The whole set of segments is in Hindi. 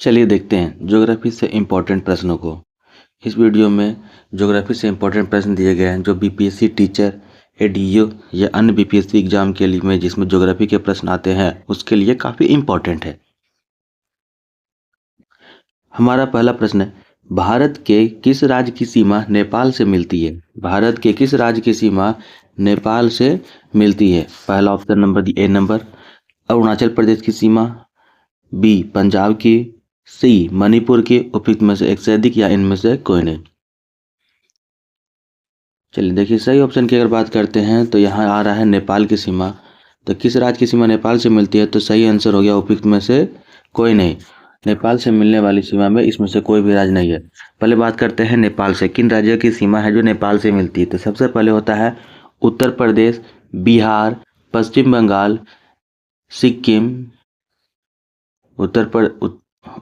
चलिए देखते हैं ज्योग्राफी से इम्पोर्टेंट प्रश्नों को। इस वीडियो में ज्योग्राफी से इम्पोर्टेंट प्रश्न दिए गए हैं जो बीपीएससी टीचर, एडीओ या अन्य बीपीएससी एग्जाम के लिए में जिसमें ज्योग्राफी के प्रश्न आते हैं उसके लिए काफ़ी इम्पोर्टेंट है। हमारा पहला प्रश्न है, भारत के किस राज्य की सीमा नेपाल से मिलती है? भारत के किस राज्य की सीमा नेपाल से मिलती है? पहला option number A number Arunachal Pradesh की सीमा, बी पंजाब की, सी मणिपुर की, उपयुक्त में से एक से अधिक या इनमें से कोई नहीं। चलिए देखिए सही ऑप्शन की अगर बात करते हैं तो यहाँ आ रहा है नेपाल की सीमा। तो किस राज्य की सीमा नेपाल से मिलती है? तो सही आंसर हो गया उपयुक्त में से कोई नहीं। नेपाल से मिलने वाली सीमा में इसमें से कोई भी राज्य नहीं है। पहले बात करते हैं नेपाल से किन राज्यों की सीमा है जो नेपाल से मिलती है। तो सबसे पहले होता है उत्तर प्रदेश, बिहार, पश्चिम बंगाल, सिक्किम,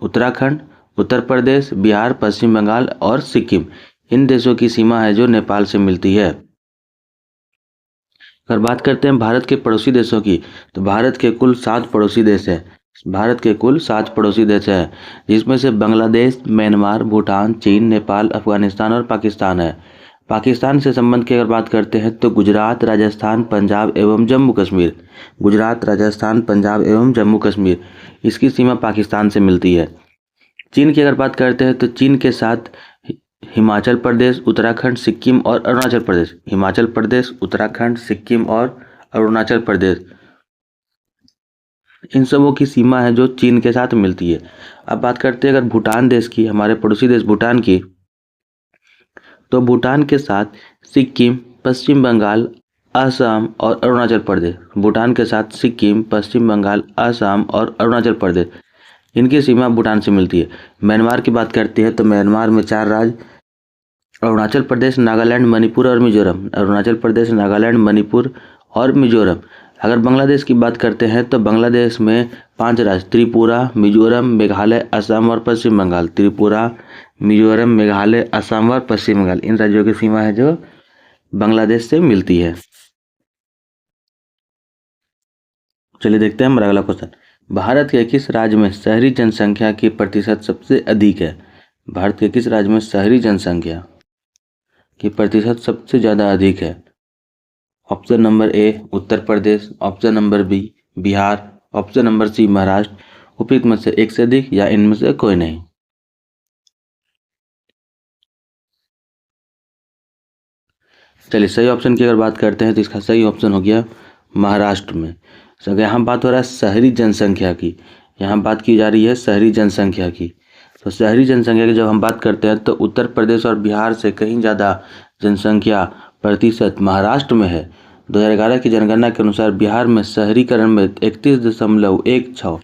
उत्तराखंड, उत्तर प्रदेश, बिहार, पश्चिम बंगाल और सिक्किम। इन देशों की सीमा है जो नेपाल से मिलती है। अगर बात करते हैं भारत के पड़ोसी देशों की तो भारत के कुल 7 पड़ोसी देश हैं। भारत के कुल 7 पड़ोसी देश हैं जिसमें से बांग्लादेश, म्यांमार, भूटान, चीन, नेपाल, अफगानिस्तान और पाकिस्तान है। पाकिस्तान से संबंध की अगर बात करते हैं तो गुजरात, राजस्थान, पंजाब एवं जम्मू कश्मीर। गुजरात, राजस्थान, पंजाब एवं जम्मू कश्मीर इसकी सीमा पाकिस्तान से मिलती है। चीन की अगर बात करते हैं तो चीन के साथ हिमाचल प्रदेश, उत्तराखंड, सिक्किम और अरुणाचल प्रदेश। हिमाचल प्रदेश, उत्तराखंड, सिक्किम और अरुणाचल प्रदेश इन सबों की सीमा है जो चीन के साथ मिलती है। अब बात करते हैं अगर भूटान देश की, हमारे पड़ोसी देश भूटान की, तो भूटान के साथ सिक्किम, पश्चिम बंगाल, असम और अरुणाचल प्रदेश। भूटान के साथ सिक्किम, पश्चिम बंगाल, असम और अरुणाचल प्रदेश इनकी सीमा भूटान से मिलती है। म्यांमार की बात करते हैं तो म्यांमार में 4 राज्य अरुणाचल प्रदेश, नागालैंड, मणिपुर और मिजोरम। अरुणाचल प्रदेश, नागालैंड, मणिपुर और मिजोरम। अगर बांग्लादेश की बात करते हैं तो बांग्लादेश में 5 राज्य त्रिपुरा, मिजोरम, मेघालय, असम और पश्चिम बंगाल। त्रिपुरा, मिजोरम, मेघालय, असम और पश्चिम बंगाल इन राज्यों की सीमा है जो बांग्लादेश से मिलती है। चलिए देखते हैं हमारा अगला क्वेश्चन। भारत के किस राज्य में शहरी जनसंख्या की प्रतिशत सबसे अधिक है? भारत के किस राज्य में शहरी जनसंख्या की प्रतिशत सबसे ज़्यादा अधिक है? Option number A Uttar Pradesh, option number B Bihar, option number C Maharashtra, उपयुक्त में से एक से अधिक या इनमें से कोई नहीं। चलिए सही ऑप्शन की अगर बात करते हैं तो इसका सही ऑप्शन हो गया महाराष्ट्र में। तो यहाँ बात हो रहा है शहरी जनसंख्या की, यहाँ बात की जा रही है शहरी जनसंख्या की। तो शहरी जनसंख्या की जब हम बात करते हैं तो उत्तर प्रदेश और बिहार से कहीं ज़्यादा जनसंख्या प्रतिशत महाराष्ट्र में है। 2011 की जनगणना के अनुसार बिहार में शहरीकरण में 31.16%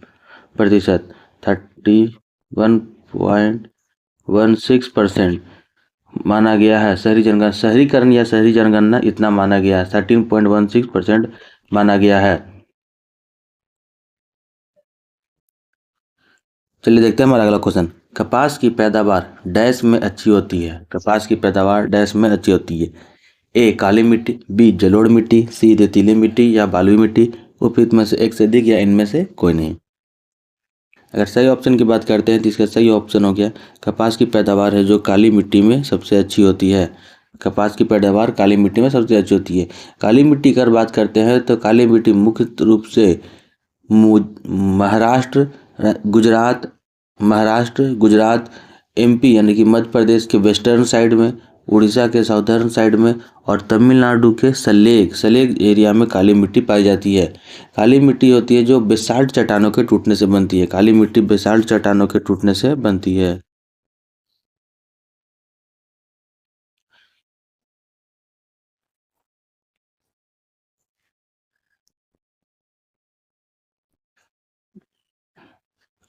31.16% माना गया है। शहरीकरण या शहरी जनगणना इतना माना गया है, 13.16% माना गया है। चलिए देखते हैं हमारा अगला क्वेश्चन। कपास की पैदावार डैश में अच्छी होती है? कपास की पैदावार डैश में अच्छी होती है? ए काली मिट्टी, बी जलोढ़ मिट्टी, सी रेतीली मिट्टी या बालुई मिट्टी। उपयुक्त में से एक से अधिक या इनमें से कोई नहीं। अगर सही ऑप्शन की बात करते हैं तो इसका सही ऑप्शन हो गया कपास की पैदावार है जो काली मिट्टी में सबसे अच्छी होती है। कपास की पैदावार काली मिट्टी में सबसे अच्छी होती है। काली मिट्टी की अगर बात करते हैं तो काली मिट्टी मुख्य रूप से महाराष्ट्र, गुजरात, एमपी यानी कि मध्य प्रदेश के वेस्टर्न साइड में, उड़ीसा के साउदर्न साइड में और तमिलनाडु के सलेग एरिया में काली मिट्टी पाई जाती है। काली मिट्टी होती है जो बेसाल्ट चट्टानों के टूटने से बनती है। काली मिट्टी बेसाल्ट चट्टानों के टूटने से बनती है।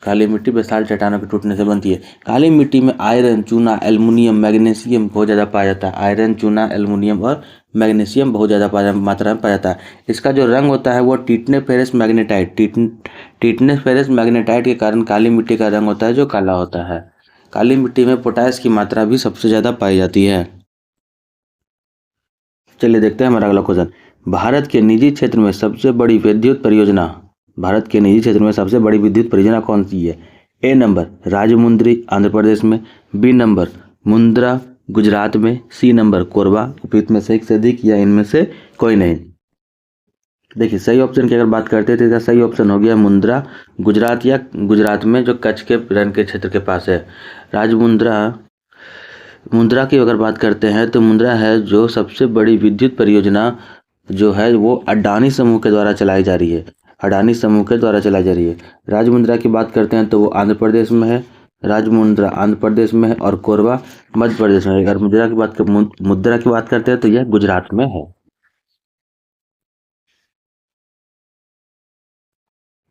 काली मिट्टी बेसाल्ट चट्टानों के टूटने से बनती है। काली मिट्टी में आयरन, चूना, एल्युमिनियम, मैग्नीशियम बहुत ज़्यादा पाया जाता है। आयरन, चूना, एल्युमिनियम और मैग्नीशियम बहुत ज़्यादा मात्रा में पाया जाता है। इसका जो रंग होता है वो टिटनेफेरस मैग्नेटाइट के कारण काली मिट्टी का रंग होता है जो काला होता है। काली मिट्टी में पोटास की मात्रा भी सबसे ज़्यादा पाई जाती है। चलिए देखते हैं हमारा अगला क्वेश्चन। भारत के निजी क्षेत्र में सबसे बड़ी विद्युत परियोजना कौन सी है? ए नंबर राजमुंद्री आंध्र प्रदेश में, बी नंबर मुंद्रा गुजरात में, सी नंबर कोरबा। उपयुक्त में से एक से अधिक या इनमें से कोई नहीं। देखिए सही ऑप्शन की अगर बात करते हैं तो इसका सही ऑप्शन हो गया मुंद्रा गुजरात, या गुजरात में जो कच्छ के रण के क्षेत्र के पास है। मुंद्रा की अगर बात करते हैं तो मुंद्रा है जो सबसे बड़ी विद्युत परियोजना जो है वो अडानी समूह के द्वारा चलाई जा रही है। अडानी समूह के द्वारा चलाई जा रही है। राजमुंद्रा की बात करते हैं तो वो आंध्र प्रदेश में है। राजमुंद्रा आंध्र प्रदेश में है और कोरबा मध्य प्रदेश में है। अगर मुद्रा की बात करते हैं तो यह गुजरात में है।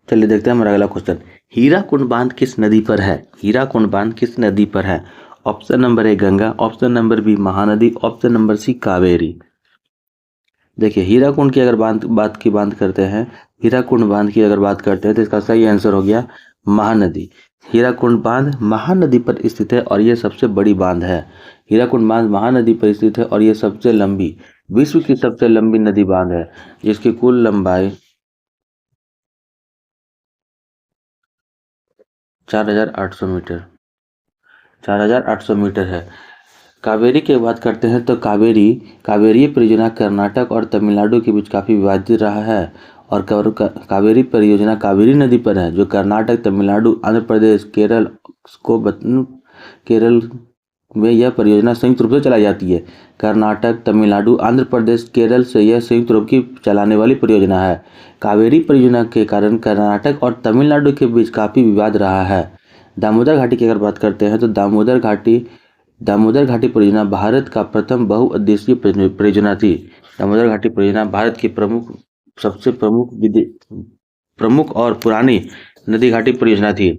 चलिए देखते हैं हमारा अगला क्वेश्चन। हीराकुंड बांध किस नदी पर है? हीराकुंड बांध किस नदी पर है? Option number A Ganga, option number B Mahanadi, option number C Kaveri. देखिए हीराकुंड की अगर बात करते हैं, हीराकुंड बांध की अगर बात करते हैं तो इसका सही आंसर हो गया महानदी। हीराकुंड बांध महानदी पर स्थित है और यह सबसे बड़ी बांध है। हीराकुंड बांध महानदी पर स्थित है और यह सबसे लंबी, विश्व की सबसे लंबी नदी बांध है, जिसकी कुल लंबाई 4800 मीटर 4800 मीटर है। कावेरी की बात करते हैं तो कावेरी परियोजना कर्नाटक और तमिलनाडु के बीच काफ़ी विवादित रहा है और कावेरी परियोजना कावेरी नदी पर है, जो कर्नाटक, तमिलनाडु, आंध्र प्रदेश, केरल में यह परियोजना संयुक्त रूप से चलाई जाती है। कर्नाटक, तमिलनाडु, आंध्र प्रदेश, केरल से यह संयुक्त रूप की चलाने वाली परियोजना है। कावेरी परियोजना के कारण कर्नाटक और तमिलनाडु के बीच काफ़ी विवाद रहा है। दामोदर घाटी की अगर बात करते हैं तो दामोदर घाटी परियोजना भारत का प्रथम बहुउद्देशीय परियोजना थी। दामोदर घाटी परियोजना भारत की सबसे प्रमुख और पुरानी नदी घाटी परियोजना थी।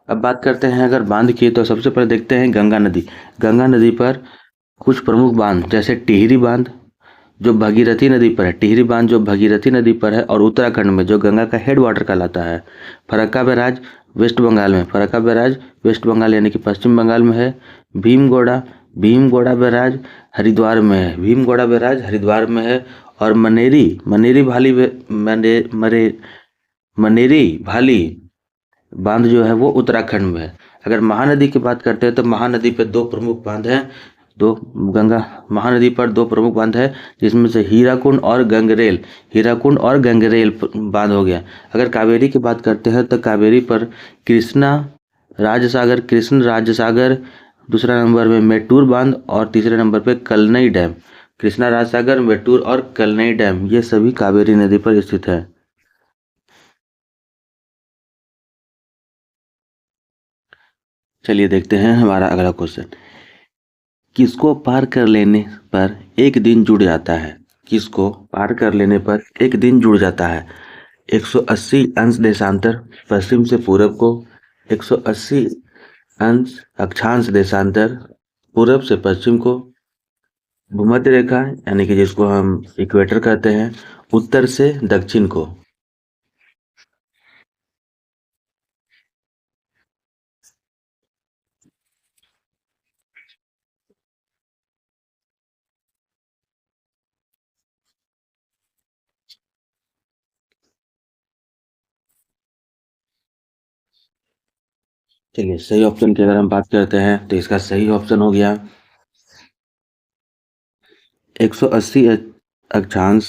अब बात करते हैं अगर बांध की, तो सबसे पहले देखते हैं गंगा नदी। गंगा नदी पर कुछ प्रमुख बांध जैसे टिहरी बांध जो भगीरथी नदी पर है, टिहरी बांध जो भगीरथी नदी पर है और उत्तराखंड में जो गंगा का हेड वाटर कहलाता है। फरक्का बैराज वेस्ट बंगाल में, फरक्का बैराज वेस्ट बंगाल यानी कि पश्चिम बंगाल में है। भीमगोड़ा बैराज हरिद्वार में है, भीमगोड़ा बैराज हरिद्वार में है। और मनेरी भाली बांध जो है वो उत्तराखंड में है। अगर महानदी की बात करते हैं तो महानदी पर दो प्रमुख बांध हैं, महानदी पर दो प्रमुख बांध है, जिसमें से हीराकुंड और गंगरेल बांध हो गया। अगर कावेरी की बात करते हैं तो कावेरी पर कृष्ण राजसागर, दूसरा नंबर में मेट्टूर बांध और तीसरे नंबर पे कलनई डैम। कृष्णा राजसागर, मेट्टूर और कलनई डैम ये सभी कावेरी नदी पर स्थित है। चलिए देखते हैं हमारा अगला क्वेश्चन। किसको पार कर लेने पर एक दिन जुड़ जाता है? किसको पार कर लेने पर एक दिन जुड़ जाता है? 180 अंश देशांतर पश्चिम से पूरब को, 180 अंश अक्षांश देशांतर पूरब से पश्चिम को, भूमध्य रेखा यानी कि जिसको हम इक्वेटर कहते हैं उत्तर से दक्षिण को। चलिए सही ऑप्शन की अगर हम बात करते हैं तो इसका सही ऑप्शन हो गया 180 अक्षांश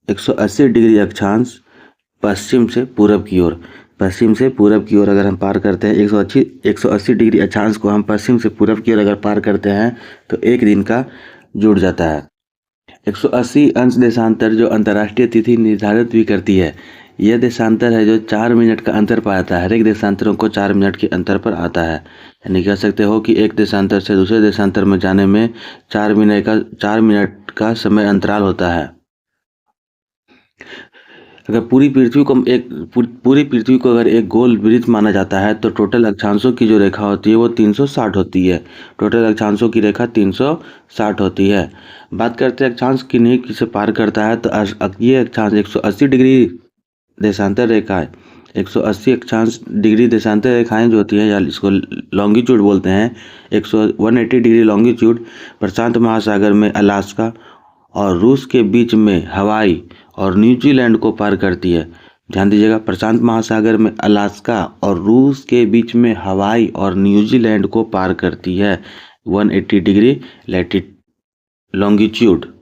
180 डिग्री अक्षांश पश्चिम से पूरब की ओर। पश्चिम से पूरब की ओर अगर हम पार करते हैं 180 डिग्री अक्षांश को हम पश्चिम से पूरब की ओर अगर पार करते हैं तो एक दिन का जुड़ जाता है। 180 अंश देशांतर जो अंतर्राष्ट्रीय तिथि निर्धारित भी करती है, यह देशांतर है जो 4 मिनट का अंतर पाता है। हर एक देशांतरों को 4 मिनट के अंतर पर आता है, यानी कह सकते हो कि एक देशांतर से दूसरे देशांतर में जाने में 4 मिनट का समय अंतराल होता है। अगर पूरी पृथ्वी को अगर एक गोल वृत्त माना जाता है तो टोटल अक्षांशों की जो रेखा होती है वो 360 होती है। टोटल अक्षांशों की रेखा 360 होती है। बात करते हैं अक्षांश किन्हीं से पार करता है, तो ये अक्षांश 180 डिग्री देशांतर रेखा है। 180 अक्षांश डिग्री देशांतर रेखाएं जो होती है या इसको लॉन्गिट्यूड बोलते हैं, 180 डिग्री लॉन्गिट्यूड प्रशांत महासागर में अलास्का और रूस के बीच में हवाई और न्यूजीलैंड को पार करती है। ध्यान दीजिएगा, प्रशांत महासागर में अलास्का और रूस के बीच में हवाई और न्यूजीलैंड को पार करती है 180 डिग्री लॉन्गिट्यूड।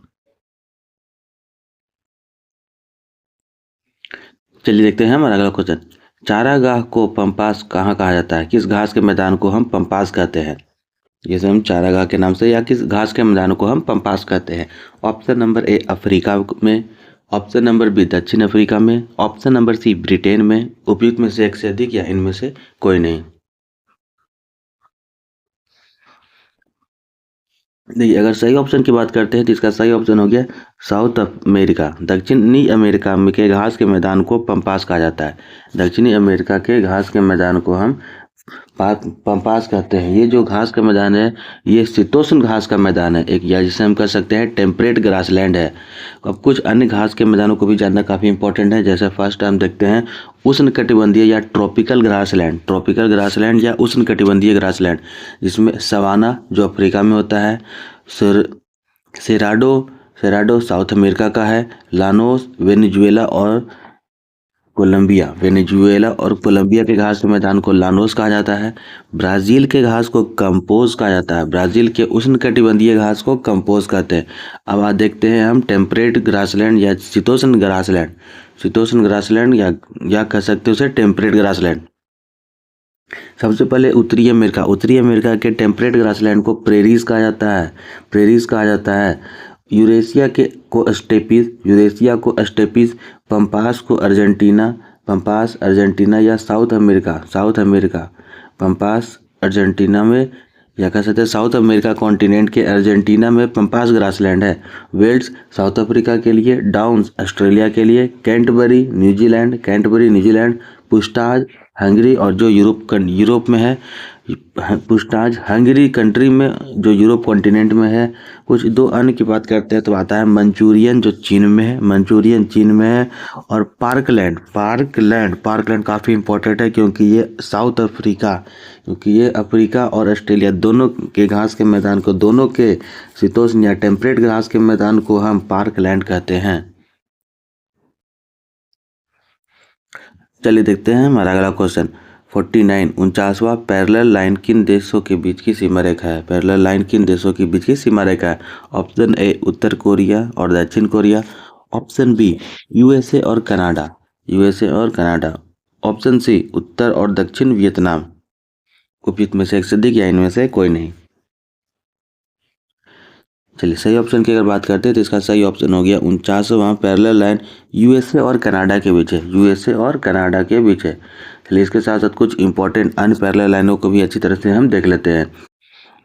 चलिए देखते हैं हमारा अगला क्वेश्चन। चारागाह को पंपास कहाँ कहा जाता है? किस घास के मैदान को हम पंपास कहते हैं? जैसे हम चारागाह के नाम से, या किस घास के मैदान को हम पंपास कहते हैं? ऑप्शन नंबर ए अफ्रीका में, ऑप्शन नंबर बी दक्षिण अफ्रीका में, ऑप्शन नंबर सी ब्रिटेन में, उपयुक्त में से एक से अधिक या इनमें से कोई नहीं। देखिए, अगर सही ऑप्शन की बात करते हैं तो इसका सही ऑप्शन हो गया साउथ अमेरिका। दक्षिणी अमेरिका में के घास के मैदान को पंपास कहा जाता है। दक्षिणी अमेरिका के घास के मैदान को हम पंपास कहते हैं। ये जो घास का मैदान है ये शीतोष्ण घास का मैदान है एक, या जिसे हम कह सकते हैं टेम्परेट ग्रासलैंड है। अब कुछ अन्य घास के मैदानों को भी जानना काफ़ी इंपॉर्टेंट है। जैसे फर्स्ट हम देखते हैं उष्णकटिबंधीय या ट्रॉपिकल ग्रासलैंड या उष्णकटिबंधीय ग्रासलैंड, जिसमें सवाना जो अफ्रीका में होता है, सेराडो साउथ अमेरिका का है, लानोस वेनेजुएला और कोलंबिया के घास के मैदान को लानोस कहा जाता है। ब्राज़ील के घास को कंपोज कहा जाता है। ब्राज़ील के उष्णकटिबंधीय घास को कंपोज कहते हैं। अब आज देखते हैं हम टेम्परेट ग्रासलैंड या शीतोष्ण ग्रासलैंड या कह सकते हैं उसे टेम्परेट ग्रासलैंड। सबसे पहले उत्तरी अमेरिका के टेम्परेट ग्रासलैंड को प्रेरीज कहा जाता है। यूरेशिया को स्टेपीज, पंपास अर्जेंटीना या साउथ अमेरिका, पंपास अर्जेंटीना में, या कह सकते हैं साउथ अमेरिका कॉन्टिनेंट के अर्जेंटीना में पंपास ग्रासलैंड है। वेल्स साउथ अफ्रीका के लिए, डाउन्स ऑस्ट्रेलिया के लिए, कैंटबरी न्यूजीलैंड, पुस्टाज हंगरी और जो यूरोप में है, पुस्टाज हंगरी कंट्री में जो यूरोप कॉन्टिनेंट में है। कुछ दो अन्य की बात करते हैं तो आता है मंचूरियन जो चीन में है, और पार्कलैंड काफ़ी इंपॉर्टेंट है क्योंकि ये अफ्रीका और ऑस्ट्रेलिया दोनों के घास के मैदान को, दोनों के शीतोष्ण या टेम्परेट घास के मैदान को हम पार्कलैंड कहते हैं। चलिए देखते हैं हमारा अगला क्वेश्चन। 49 49वां पैरेलल लाइन किन देशों के बीच की सीमा रेखा है? ऑप्शन ए उत्तर कोरिया और दक्षिण कोरिया, ऑप्शन बी यूएसए और कनाडा, ऑप्शन सी उत्तर और दक्षिण वियतनाम। उपयुक्त में से एक से अधिक या इनमें से कोई नहीं। चलिए सही ऑप्शन की अगर बात करते हैं तो इसका सही ऑप्शन हो गया 49वां पैरेलल लाइन यूएसए और कनाडा के बीच है। चलिए इसके साथ साथ कुछ इंपॉर्टेंट अन्य पैरेलल लाइनों को भी अच्छी तरह से हम देख लेते हैं।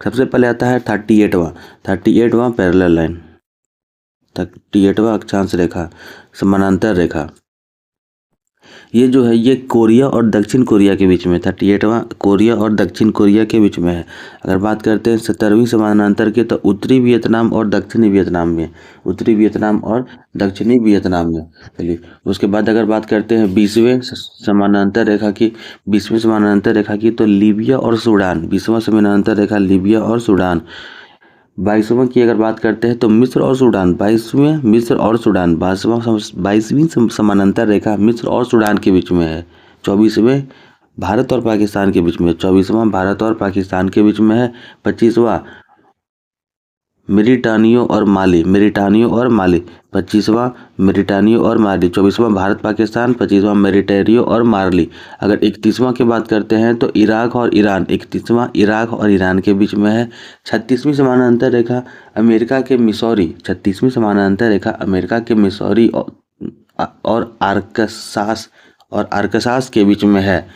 सबसे पहले आता है 38वां पैरेलल लाइन, 38वां अक्षांश रेखा, समानांतर रेखा। ये जो है ये कोरिया और दक्षिण कोरिया के बीच में, 38वां कोरिया और दक्षिण कोरिया के बीच में है। अगर बात करते हैं 70वीं समानांतर की तो उत्तरी वियतनाम और दक्षिणी वियतनाम में। चलिए उसके बाद अगर बात करते हैं 20वें समानांतर रेखा की तो लीबिया और सूडान, 20वां समानांतर रेखा लीबिया और सूडान। 22वां की अगर बात करते हैं तो मिस्र और सूडान, 22वीं समानांतर रेखा मिस्र और सूडान के बीच में है। 24वें भारत और पाकिस्तान के बीच में, 24वां भारत और पाकिस्तान के बीच में है। 25वां मिरिटानियो और माली, 24वां भारत पाकिस्तान, 25वां मेरिटेरियो और माली। अगर 31वां की बात करते हैं तो इराक और ईरान, 31वां इराक और ईरान के बीच में है। 36वीं समानांतर रेखा अमेरिका के मिसौरी, 36वीं समानांतर रेखा अमेरिका के मिसौरी और आर्कसास के बीच में है।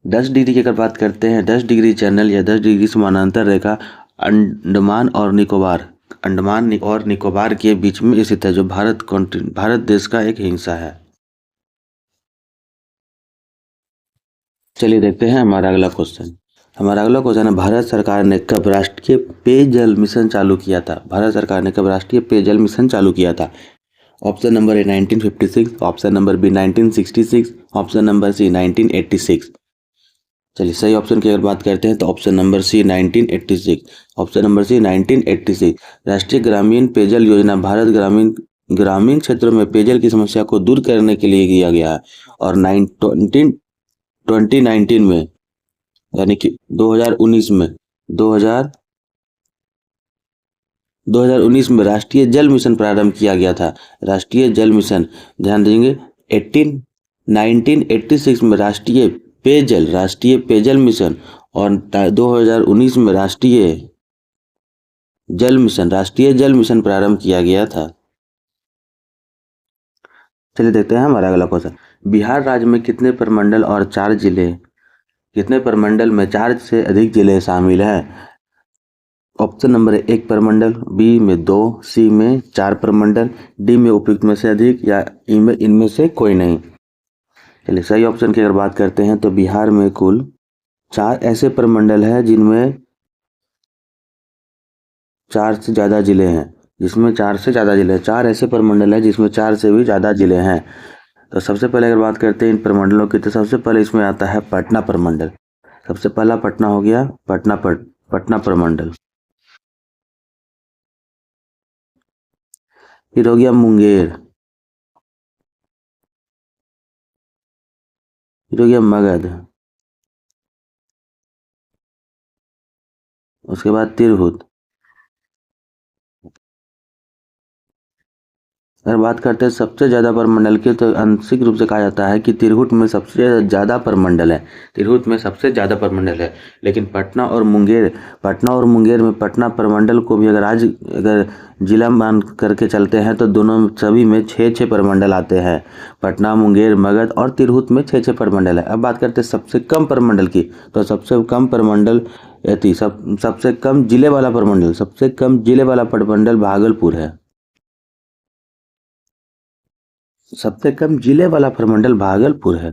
10 डिग्री की अगर बात करते हैं, 10 डिग्री चैनल या 10 डिग्री समानांतर रेखा अंडमान और निकोबार के बीच में स्थित है, जो भारत देश का एक हिस्सा है। चलिए देखते हैं हमारा अगला क्वेश्चन है भारत सरकार ने कब राष्ट्रीय पेयजल मिशन चालू किया था? Option number A 1956, option number B 1966, option number C 1986। चलिए सही ऑप्शन की अगर बात करते हैं तो ऑप्शन नंबर सी 1986। राष्ट्रीय ग्रामीण पेयजल योजना ग्रामीण क्षेत्रों में पेयजल की समस्या को दूर करने के लिए किया गया है। और 2019 में यानी कि 2019 में 2019 में राष्ट्रीय जल मिशन प्रारंभ किया गया था। राष्ट्रीय जल मिशन, ध्यान देंगे 1986 में राष्ट्रीय पेयजल मिशन और 2019 में राष्ट्रीय जल मिशन प्रारंभ किया गया था। चलिए देखते हैं हमारा अगला क्वेश्चन। बिहार राज्य में कितने प्रमंडल और 4 जिले, कितने प्रमंडल में 4 से अधिक जिले शामिल हैं? ऑप्शन नंबर है 1 प्रमंडल, बी में 2, सी में 4 प्रमंडल, डी में उपयुक्त में से अधिक या ई में इनमें से कोई नहीं। चलिए सही ऑप्शन की अगर बात करते हैं तो बिहार में कुल 4 ऐसे प्रमंडल हैं जिनमें 4 से ज़्यादा जिले हैं, 4 ऐसे प्रमंडल हैं जिसमें 4 से भी ज़्यादा जिले हैं। तो सबसे पहले अगर बात करते हैं इन प्रमंडलों की तो सबसे पहले इसमें आता है पटना प्रमंडल। सबसे पहला पटना हो गया, पटना प्रमंडल। फिर हो गया मुंगेर, फिर हो गया मगध, उसके बाद तिरहुत। अगर बात करते हैं सबसे ज़्यादा प्रमंडल की तो आंशिक रूप से कहा जाता है कि तिरहुत में सबसे ज़्यादा प्रमंडल है, तिरहुत में सबसे ज़्यादा प्रमंडल है। लेकिन पटना और मुंगेर में पटना प्रमंडल को भी अगर जिला मान करके चलते हैं तो दोनों सभी में 6 प्रमंडल आते हैं। पटना, मुंगेर, मगध और तिरहुत में 6 प्रमंडल है। अब बात करते हैं सबसे कम प्रमंडल की तो सबसे कम जिले वाला प्रमंडल भागलपुर है। सबसे कम जिले वाला प्रमंडल भागलपुर है।